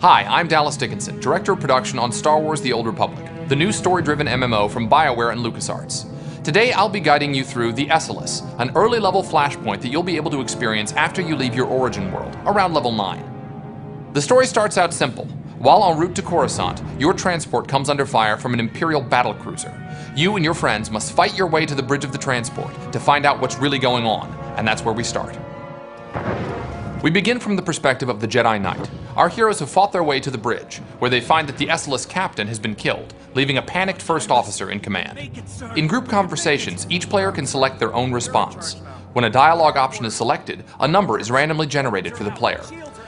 Hi, I'm Dallas Dickinson, Director of Production on Star Wars The Old Republic, the new story-driven MMO from Bioware and LucasArts. Today I'll be guiding you through the Esseles, an early-level Flashpoint that you'll be able to experience after you leave your origin world, around level 9. The story starts out simple. While en route to Coruscant, your transport comes under fire from an Imperial battlecruiser. You and your friends must fight your way to the bridge of the transport to find out what's really going on, and that's where we start. We begin from the perspective of the Jedi Knight. Our heroes have fought their way to the bridge, where they find that the Esseles captain has been killed, leaving a panicked first officer in command. In group conversations, each player can select their own response. When a dialogue option is selected, a number is randomly generated for the player.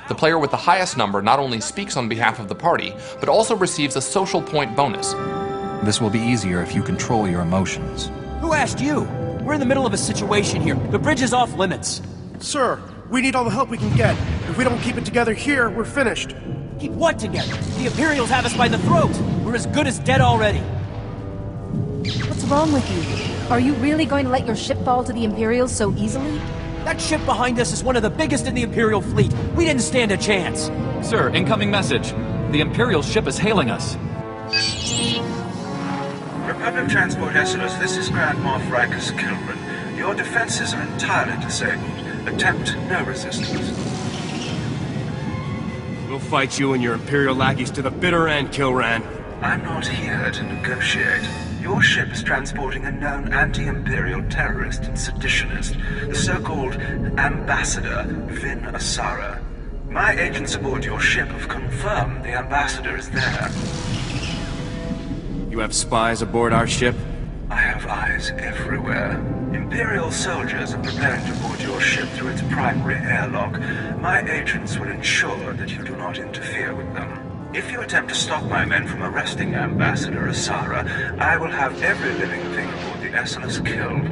The player with the highest number not only speaks on behalf of the party, but also receives a social point bonus. This will be easier if you control your emotions. Who asked you? We're in the middle of a situation here. The bridge is off limits. Sir, we need all the help we can get. If we don't keep it together here, we're finished. Keep what together? The Imperials have us by the throat. We're as good as dead already. What's wrong with you? Are you really going to let your ship fall to the Imperials so easily? That ship behind us is one of the biggest in the Imperial fleet. We didn't stand a chance. Sir, incoming message. The Imperial ship is hailing us. Republic Transport Esseles, this is Grand Moff Rikus Kilran. Your defenses are entirely disabled. Attempt no resistance. We'll fight you and your Imperial lackeys to the bitter end, Kilran. I'm not here to negotiate. Your ship is transporting a known anti-Imperial terrorist and seditionist, the so-called Ambassador Vin Asara. My agents aboard your ship have confirmed the Ambassador is there. You have spies aboard our ship? I have eyes everywhere. Imperial soldiers are preparing to board your ship through its primary airlock. My agents will ensure that you do not interfere with them. If you attempt to stop my men from arresting Ambassador Asara, I will have every living thing aboard the Esseles killed.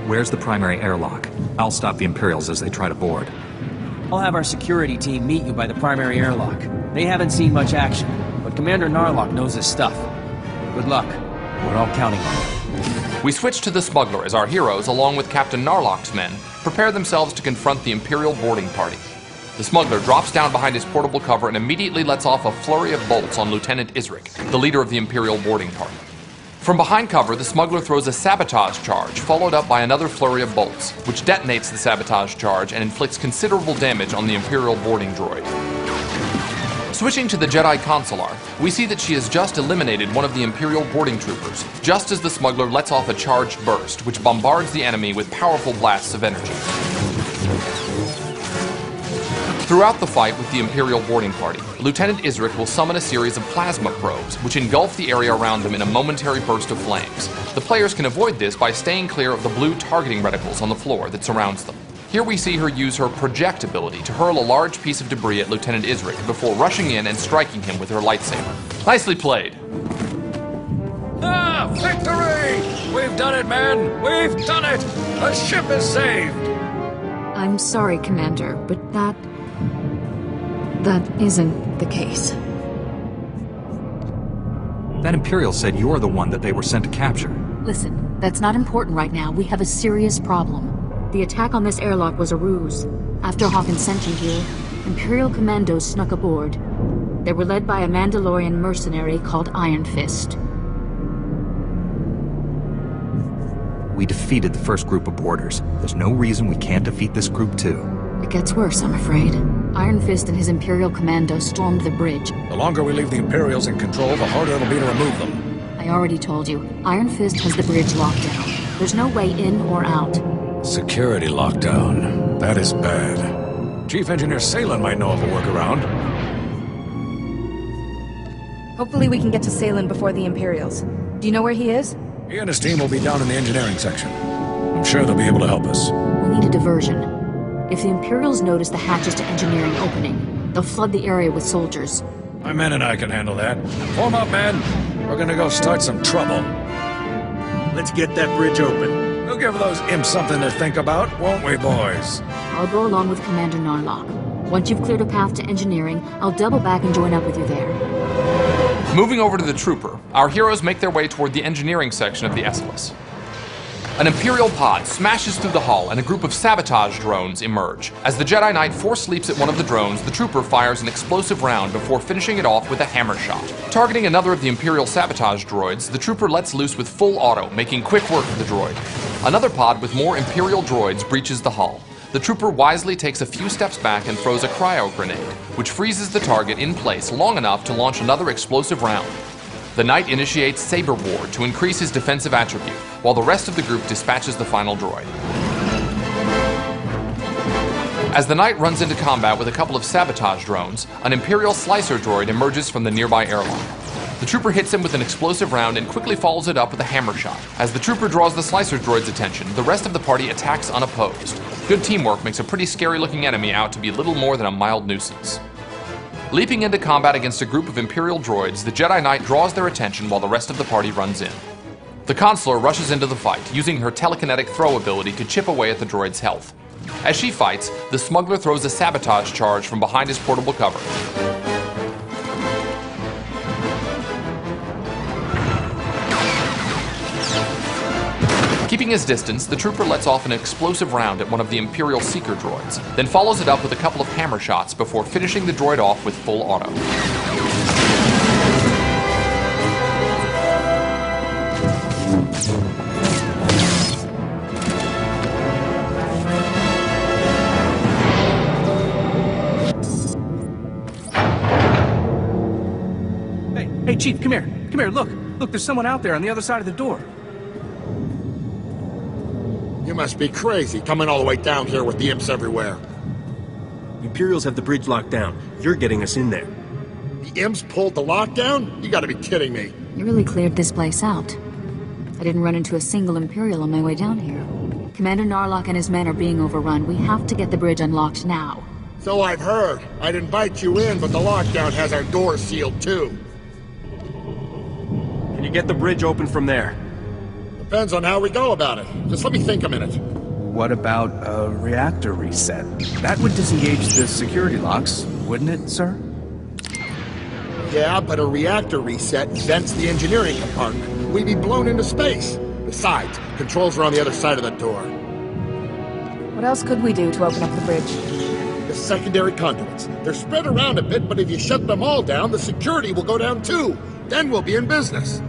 Where's the primary airlock? I'll stop the Imperials as they try to board. I'll have our security team meet you by the primary airlock. They haven't seen much action, but Commander Narlock knows his stuff. Good luck. We're all counting on you. We switch to the smuggler as our heroes, along with Captain Narlock's men, prepare themselves to confront the Imperial boarding party. The smuggler drops down behind his portable cover and immediately lets off a flurry of bolts on Lieutenant Isric, the leader of the Imperial boarding party. From behind cover, the smuggler throws a sabotage charge, followed up by another flurry of bolts, which detonates the sabotage charge and inflicts considerable damage on the Imperial boarding droid. Switching to the Jedi Consular, we see that she has just eliminated one of the Imperial boarding troopers, just as the smuggler lets off a charged burst, which bombards the enemy with powerful blasts of energy. Throughout the fight with the Imperial boarding party, Lieutenant Isric will summon a series of plasma probes, which engulf the area around them in a momentary burst of flames. The players can avoid this by staying clear of the blue targeting reticles on the floor that surrounds them. Here we see her use her project ability to hurl a large piece of debris at Lieutenant Isric before rushing in and striking him with her lightsaber. Nicely played. Ah, victory! We've done it, man! We've done it! The ship is saved! I'm sorry, Commander, but that isn't the case. That Imperial said you're the one that they were sent to capture. Listen, that's not important right now. We have a serious problem. The attack on this airlock was a ruse. After Hawkins sent you here, Imperial commandos snuck aboard. They were led by a Mandalorian mercenary called Iron Fist. We defeated the first group of boarders. There's no reason we can't defeat this group too. It gets worse, I'm afraid. Iron Fist and his Imperial commandos stormed the bridge. The longer we leave the Imperials in control, the harder it'll be to remove them. I already told you, Iron Fist has the bridge locked down. There's no way in or out. Security lockdown. That is bad. Chief Engineer Salen might know of a workaround. Hopefully we can get to Salen before the Imperials. Do you know where he is? He and his team will be down in the engineering section. I'm sure they'll be able to help us. We need a diversion. If the Imperials notice the hatches to engineering opening, they'll flood the area with soldiers. My men and I can handle that. Form up, men. We're gonna go start some trouble. Let's get that bridge open. We'll give those imps something to think about, won't we, boys? I'll go along with Commander Narlock. Once you've cleared a path to engineering, I'll double back and join up with you there. Moving over to the trooper, our heroes make their way toward the engineering section of the Esseles. An Imperial pod smashes through the hull and a group of sabotage drones emerge. As the Jedi Knight force leaps at one of the drones, the trooper fires an explosive round before finishing it off with a hammer shot. Targeting another of the Imperial sabotage droids, the trooper lets loose with full auto, making quick work of the droid. Another pod with more Imperial droids breaches the hull. The trooper wisely takes a few steps back and throws a cryo grenade, which freezes the target in place long enough to launch another explosive round. The Knight initiates Saber Ward to increase his defensive attribute, while the rest of the group dispatches the final droid. As the Knight runs into combat with a couple of sabotage drones, an Imperial slicer droid emerges from the nearby airlock. The trooper hits him with an explosive round and quickly follows it up with a hammer shot. As the trooper draws the slicer droid's attention, the rest of the party attacks unopposed. Good teamwork makes a pretty scary-looking enemy out to be little more than a mild nuisance. Leaping into combat against a group of Imperial droids, the Jedi Knight draws their attention while the rest of the party runs in. The Consular rushes into the fight, using her telekinetic throw ability to chip away at the droid's health. As she fights, the smuggler throws a sabotage charge from behind his portable cover. Keeping his distance, the trooper lets off an explosive round at one of the Imperial Seeker droids, then follows it up with a couple of hammer shots before finishing the droid off with full auto. Hey, Chief, come here. Come here, look. Look, there's someone out there on the other side of the door. You must be crazy, coming all the way down here with the imps everywhere. Imperials have the bridge locked down. You're getting us in there. The imps pulled the lockdown? You gotta be kidding me. You really cleared this place out. I didn't run into a single Imperial on my way down here. Commander Narlock and his men are being overrun. We have to get the bridge unlocked now. So I've heard. I'd invite you in, but the lockdown has our doors sealed too. Can you get the bridge open from there? Depends on how we go about it. Just let me think a minute. What about a reactor reset? That would disengage the security locks, wouldn't it, sir? Yeah, but a reactor reset vents the engineering compartment. We'd be blown into space. Besides, controls are on the other side of the door. What else could we do to open up the bridge? The secondary conduits. They're spread around a bit, but if you shut them all down, the security will go down too. Then we'll be in business.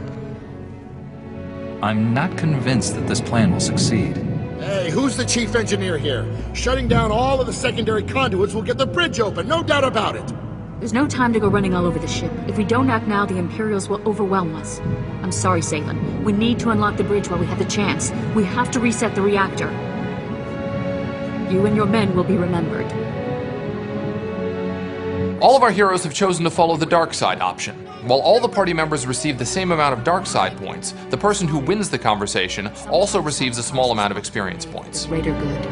I'm not convinced that this plan will succeed. Hey, who's the chief engineer here? Shutting down all of the secondary conduits will get the bridge open, no doubt about it. There's no time to go running all over the ship. If we don't act now, the Imperials will overwhelm us. I'm sorry, Salen. We need to unlock the bridge while we have the chance. We have to reset the reactor. You and your men will be remembered. All of our heroes have chosen to follow the dark side option. While all the party members receive the same amount of dark side points, the person who wins the conversation also receives a small amount of experience points. Greater good.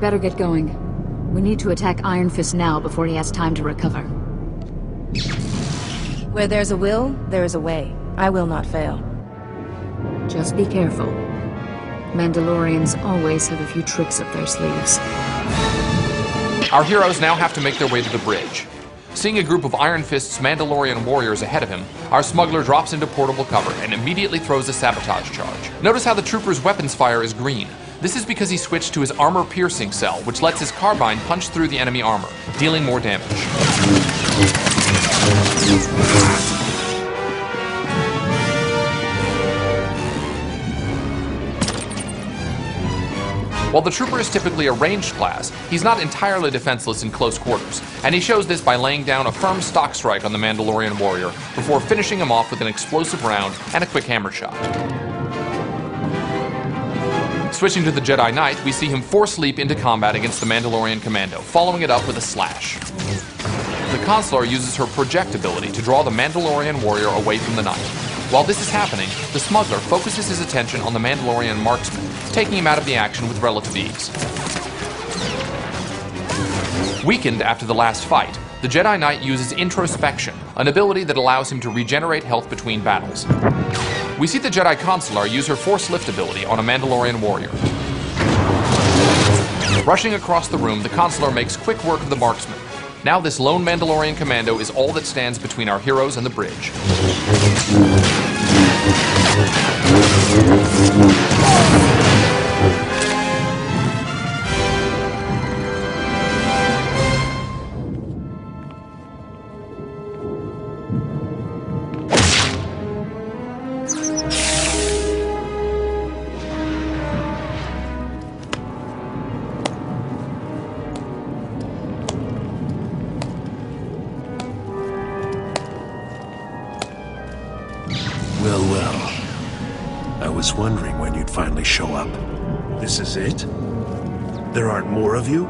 Better get going. We need to attack Iron Fist now before he has time to recover. Where there's a will, there is a way. I will not fail. Just be careful. Mandalorians always have a few tricks up their sleeves. Our heroes now have to make their way to the bridge. Seeing a group of Iron Fist's Mandalorian warriors ahead of him, our smuggler drops into portable cover and immediately throws a sabotage charge. Notice how the trooper's weapons fire is green. This is because he switched to his armor-piercing cell, which lets his carbine punch through the enemy armor, dealing more damage. While the trooper is typically a ranged class, he's not entirely defenseless in close quarters, and he shows this by laying down a firm stock strike on the Mandalorian warrior before finishing him off with an explosive round and a quick hammer shot. Switching to the Jedi Knight, we see him force leap into combat against the Mandalorian commando, following it up with a slash. The Consular uses her project ability to draw the Mandalorian warrior away from the Knight. While this is happening, the smuggler focuses his attention on the Mandalorian marksman, taking him out of the action with relative ease. Weakened after the last fight, the Jedi Knight uses introspection, an ability that allows him to regenerate health between battles. We see the Jedi Consular use her Force Lift ability on a Mandalorian warrior. Rushing across the room, the Consular makes quick work of the marksman. Now this lone Mandalorian commando is all that stands between our heroes and the bridge. I was wondering when you'd finally show up. This is it? There aren't more of you?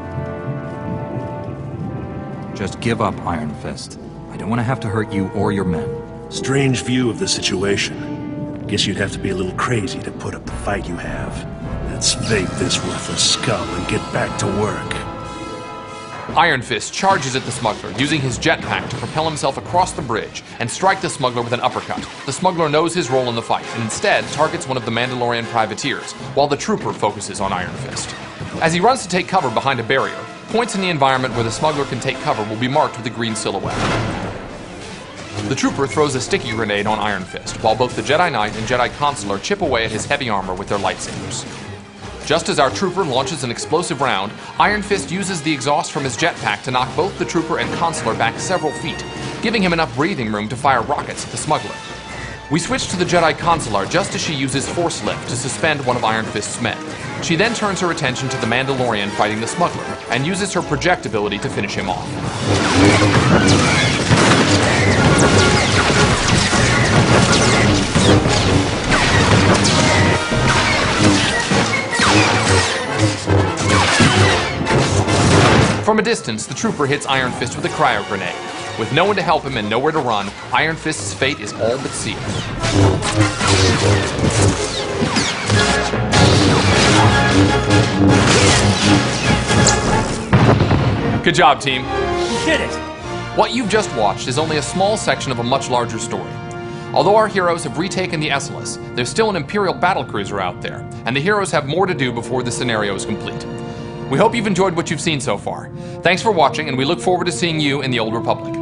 Just give up, Iron Fist. I don't want to have to hurt you or your men. Strange view of the situation. Guess you'd have to be a little crazy to put up the fight you have. Let's vape this worthless scum and get back to work. Iron Fist charges at the smuggler, using his jetpack to propel himself across the bridge and strike the smuggler with an uppercut. The smuggler knows his role in the fight and instead targets one of the Mandalorian privateers, while the trooper focuses on Iron Fist. As he runs to take cover behind a barrier, points in the environment where the smuggler can take cover will be marked with a green silhouette. The trooper throws a sticky grenade on Iron Fist, while both the Jedi Knight and Jedi Consular chip away at his heavy armor with their lightsabers. Just as our trooper launches an explosive round, Iron Fist uses the exhaust from his jetpack to knock both the trooper and Consular back several feet, giving him enough breathing room to fire rockets at the smuggler. We switch to the Jedi Consular just as she uses Force Lift to suspend one of Iron Fist's men. She then turns her attention to the Mandalorian fighting the smuggler, and uses her project ability to finish him off. From a distance, the trooper hits Iron Fist with a cryo grenade. With no one to help him and nowhere to run, Iron Fist's fate is all but sealed. Good job, team. We did it! What you've just watched is only a small section of a much larger story. Although our heroes have retaken the Esseles, there's still an Imperial battlecruiser out there, and the heroes have more to do before the scenario is complete. We hope you've enjoyed what you've seen so far. Thanks for watching, and we look forward to seeing you in the Old Republic.